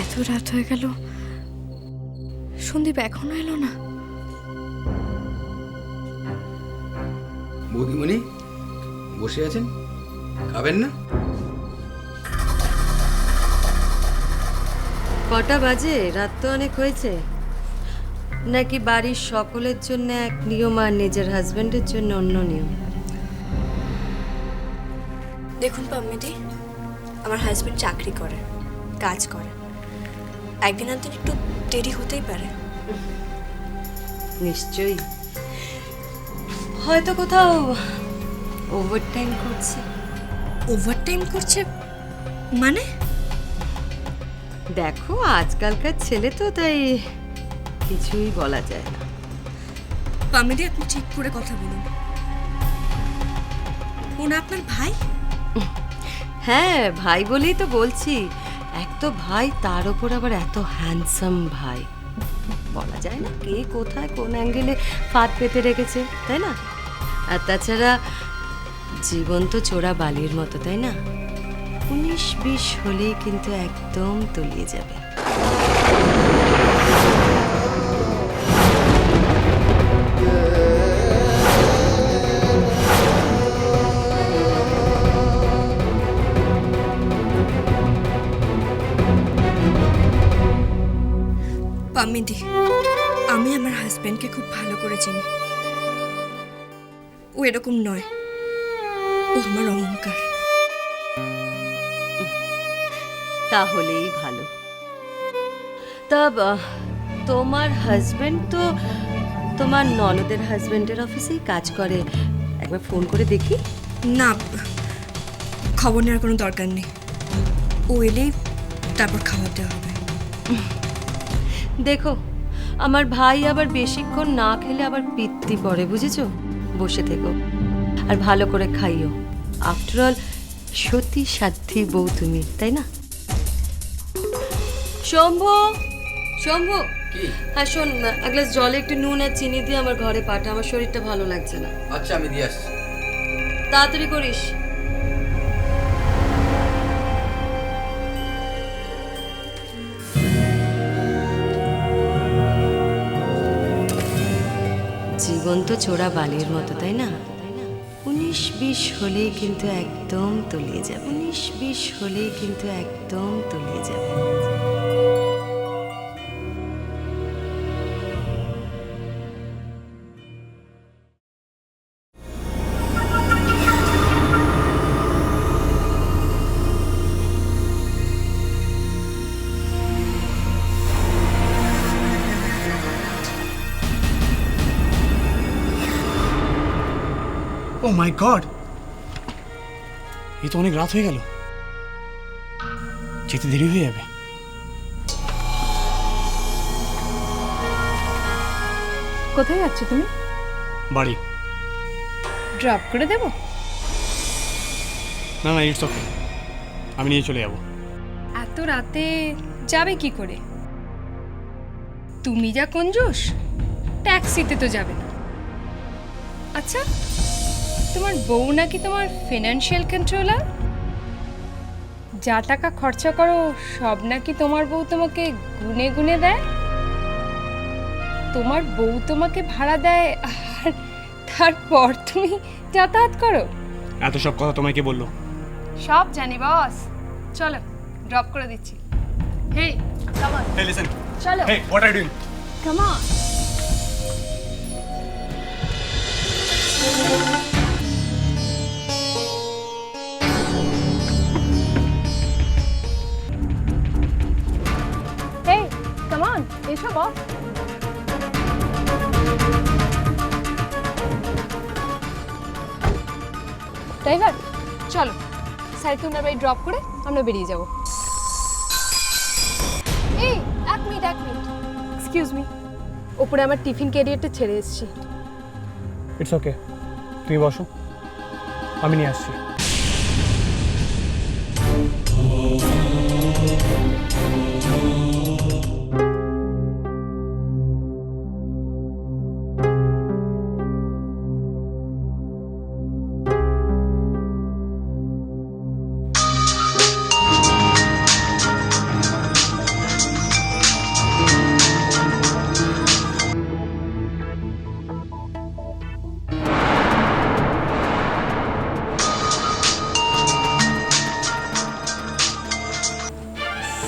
এত রাত হয়ে গেল, সন্দীপ এখনো এলো না। বৌদিমণি বসে আছেন, খাবেন না? কটা বাজে? রাত তো অনেক হয়েছে। নাকি বাড়ির সকলের জন্য এক নিয়ম আর নিজের হাজবেন্ডের জন্য অন্য নিয়ম? দেখুন পাম্মিদি, আমার হাজবেন্ড চাকরি করে, কাজ করে, একদিন একদিন একটু দেরি হতেই পারে। নিশ্চয়ই, হয়তো কোথাও ওভারটাইম করছে। ওভারটাইম করছে মানে? দেখো, আজকালকার ছেলে তো, তাই কিছুই বলা যায় না। পাম্মিদি, আপনি ঠিক করে কথা বলুন। ও না আপনার ভাই? হ্যাঁ, ভাই বলেই তো বলছি। এক তো ভাই, তার ওপর আবার এত হ্যান্ডসাম ভাই। বলা যায় না কে কোথায় কোন অ্যাঙ্গেলে ফাঁদ পেতে রেখেছে, তাই না? আর তাছাড়া জীবন তো চোরা বালির মতো, তাই না? 19-20 হলেই কিন্তু একদম তলিয়ে যাবে। পাম্মিদি, আমি আমার হাজবেন্ডকে খুব ভালো করে চিনি। ও এরকম নয়, ও আমার অহংকার। তাহলেই ভালো। তা তোমার হাজবেন্ড তো তোমার ননদের হাজবেন্ডের অফিসেই কাজ করে। একবার ফোন করে দেখি। না, খবর নেওয়ার কোনো দরকার নেই। ও এলেই তারপর খাবার দেওয়া হবে। দেখো, আমার ভাই আবার বেশিক্ষণ না খেলে আবার পিত্তি পড়ে, বুঝেছো? বসে থেকো আর ভালো করে খাইও। আফটার অল সতী সাধ্যী বউ তুমি, তাই না? শম্ভু, শম্ভু, হ্যাঁ শোন, এক গ্লাস জলে একটু নুন আর চিনি দিয়ে আমার ঘরে পাঠা। আমার শরীরটা ভালো লাগছে না। আচ্ছা, আমি দিয়ে আসছি। তাড়াতাড়ি করিস। জীবন তো চোরা বালির মতো, তাই না? 19-20 হলেই কিন্তু একদম তলিয়ে যাবে। 19-20 হলেই কিন্তু একদম তলিয়ে যাবে। ও মাই গড, এই তো অনেক রাত হয়ে গেল, যেতে দেরি হয়ে যাবে। কোথায় যাচ্ছ তুমি? বাড়ি। ড্রপ করে দেবো? না না, ইটস ওকে, আমি নিয়ে চলে যাব। এত রাতে যাবে কি করে? তুমি যা কঞ্জুস, ট্যাক্সিতে তো যাবে না। আচ্ছা, তোমার বউ নাকি তোমার ফিনান্সিয়াল কন্ট্রোলার? যা টাকা খরচা করো সব নাকি তোমার বউ তোমাকে গুনে গুনে দেয়। তোমার বউ তোমাকে ভাড়া দেয় আর তারপর তুমি যাতায়াত করো। এত সব কথা তোমায় কে বললো? সব জানি বস। চলো, ড্রপ করে দিচ্ছি। Hey, come on. Hey, listen. চলো। Hey, what are you doing? Come on. Hey, come on, এসো বস। ড্রাইভার, চলো, স্যারকে ওনার বাড়ি ড্রপ করে আমরা বেরিয়ে যাব। এই, এক মিনিট। এক্সকিউজ মি, ওপরে আমার টিফিন ক্যারিয়ারটা ছেড়ে এসেছি। ইটস ওকে, তুমি বসো, আমি নিয়ে আসছি।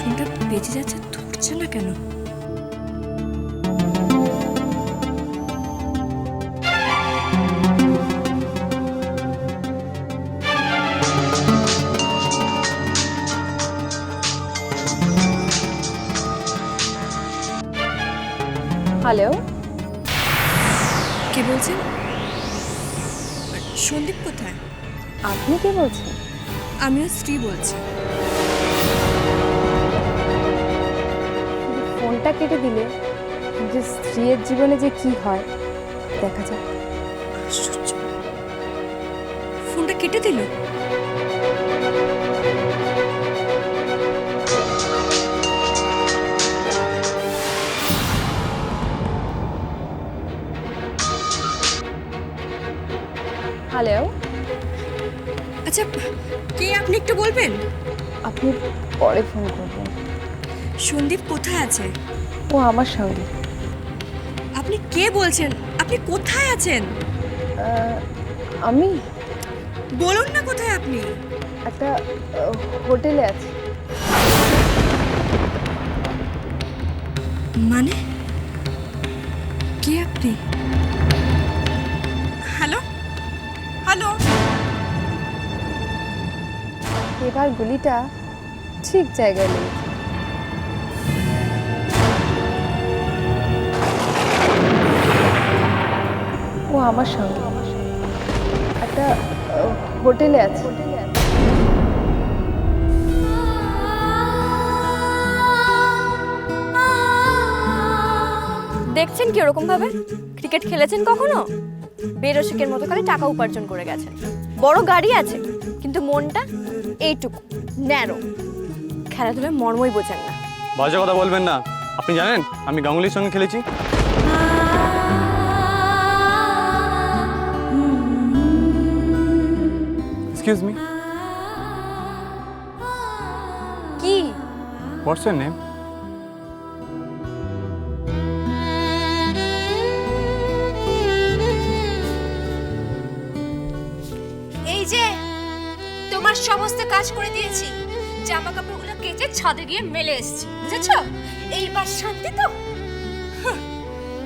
ফোনটা বেঁচে যাচ্ছে, ধরছে না কেন? হ্যালো, কে বলছেন? সন্দীপ কোথায়? আপনি কে বলছেন? আমিও স্ত্রী বলছি। ফোনটা কেটে দিলে যে স্ত্রীর জীবনে যে কি হয় দেখা যাক। আশ্চর্য, ফোনটা কেটে দিল। হ্যালো, আচ্ছা, কে আপনি একটু বলবেন? আপনি পরে ফোন করবেন। সন্দীপ কোথায় আছে? ও আমার সঙ্গে। আপনি কে বলছেন? আপনি কোথায় আছেন? আমি বলুন না কোথায় আপনি। একটা হোটেলে আছি। মানে কে আপনি? হ্যালো হ্যালো, এবার গুলিটা ঠিক জায়গায় লেগেছে। ও আমার সঙ্গে একটা হোটেলে আছে। দেখছেন কি ওরকম ভাবে? ক্রিকেট খেলেছেন কখনো? বেরসিকের মতো খালি টাকা উপার্জন করে গেছেন। বড় গাড়ি আছে, কিন্তু মনটা এইটুকু ন্যারো। খেলাধুলার মর্মই বোঝেন না। বাজে কথা বলবেন না। আপনি জানেন আমি গাঙ্গুলির সঙ্গে খেলেছি। এক্সকিউজ মি, কি? What's your name? এই যে তোমার সমস্ত কাজ করে দিয়েছি, জামা কাপড়গুলো কেচে ছাদে গিয়ে মেলে এসেছি, বুঝেছো? এইবার শান্তি তো?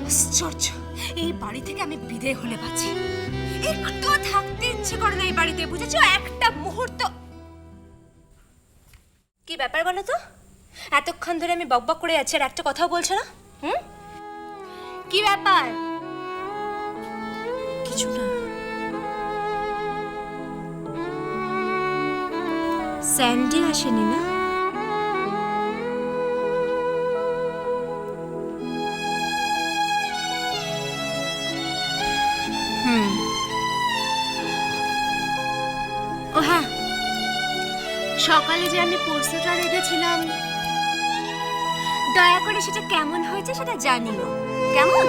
আশ্চর্য, এই বাড়ি থেকে আমি বিদায় হলে বাঁচি। একটু থাকতে ইচ্ছে করে না এই বাড়িতে, বুঝেছো? একটা মুহূর্ত। কি ব্যাপার বলো তো? এতক্ষণ ধরে আমি বকবক করে যাচ্ছি আর একটা কথাও বলছো না। কি ব্যাপার? কিছু না। স্যান্ডি আসেনি না? ও হ্যাঁ, সকালে যে আমি প্রশ্নটা রেখেছিলাম, দয়া করে সেটা কেমন হয়েছে সেটা জানিও। কেমন?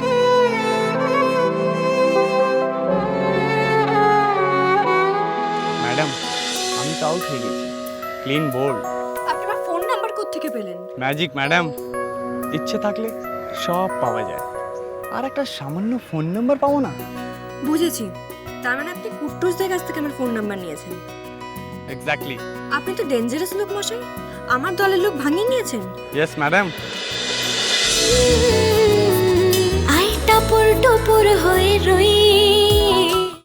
ম্যাডাম আমি তো আউট হয়ে গেছি। Clean bold. আপনি আমার ফোন নাম্বার কোত্থেকে পেলেন? ম্যাজিক ম্যাডাম, ইচ্ছে থাকলে সব পাওয়া যায়। আর একটা সামান্য ফোন নাম্বার পাবো না? বুঝেছি, তার মানে আপনি কুট্টুসদের কাছ থেকে আমার ফোন নাম্বার নিয়েছেন। এক্স্যাক্টলি। আপনি তো ডেঞ্জারাস লোক মশাই, আমার দলের লোক ভাঙিয়ে নিয়েছেন। Yes madam.